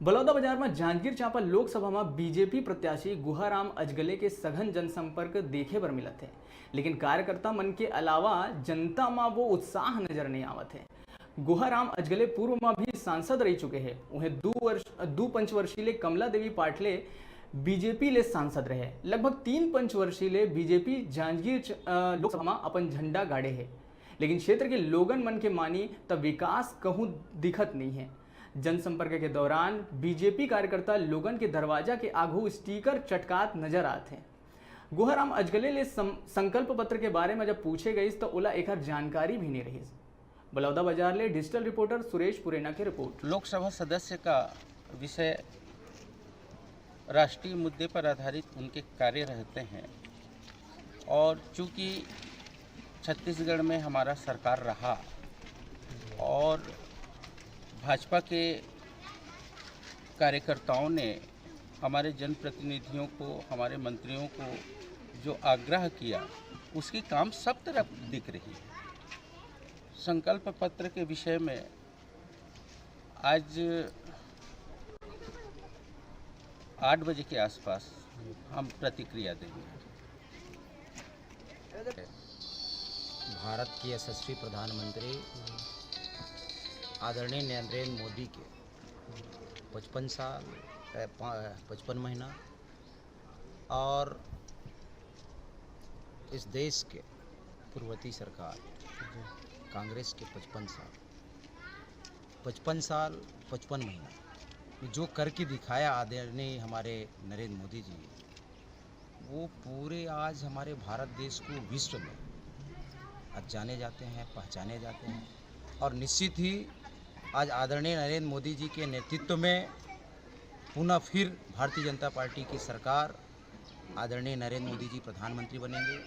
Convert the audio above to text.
बलौदाबाजार में जांजगीर चांपा लोकसभा में बीजेपी प्रत्याशी गुहाराम अजगले के सघन जनसंपर्क देखे बर मिलत है। लेकिन कार्यकर्ता मन के अलावा जनता में वो उत्साह नजर नहीं आवत है। गुहाराम अजगले पूर्व में भी सांसद रह चुके हैं। उन्हें दो पंचवर्षीय कमला देवी पाटले बीजेपी ले सांसद रहे। लगभग 3 पंचवर्षीय बीजेपी जांजगीर लोकसभा में अपन झंडा गाड़े है। लेकिन क्षेत्र के लोगन मन के मानी तब विकास कहूँ दिखत नहीं है। जनसंपर्क के दौरान बीजेपी कार्यकर्ता लोगन के दरवाजा के आगू स्टिकर चटकात नजर आते हैं। गुहाराम अजगले ले संकल्प पत्र के बारे में जब पूछे गई तो ओला एक जानकारी भी नहीं रही। बलौदाबाजार ले डिजिटल रिपोर्टर सुरेश पुरेना की रिपोर्ट। लोकसभा सदस्य का विषय राष्ट्रीय मुद्दे पर आधारित उनके कार्य रहते हैं और चूंकि छत्तीसगढ़ में हमारा सरकार रहा और भाजपा के कार्यकर्ताओं ने हमारे जनप्रतिनिधियों को, हमारे मंत्रियों को जो आग्रह किया उसकी काम सब तरफ दिख रही है। संकल्प पत्र के विषय में आज 8 बजे के आसपास हम प्रतिक्रिया देंगे। भारत के यशस्वी प्रधानमंत्री आदरणीय नरेंद्र मोदी के 55 महीना और इस देश के पूर्ववर्ती सरकार कांग्रेस के 55 साल 55 महीना जो करके दिखाया आदरणीय हमारे नरेंद्र मोदी जी, वो पूरे आज हमारे भारत देश को विश्व में आज जाने जाते हैं, पहचाने जाते हैं। और निश्चित ही आज आदरणीय नरेंद्र मोदी जी के नेतृत्व में पुनः फिर भारतीय जनता पार्टी की सरकार, आदरणीय नरेंद्र मोदी जी प्रधानमंत्री बनेंगे।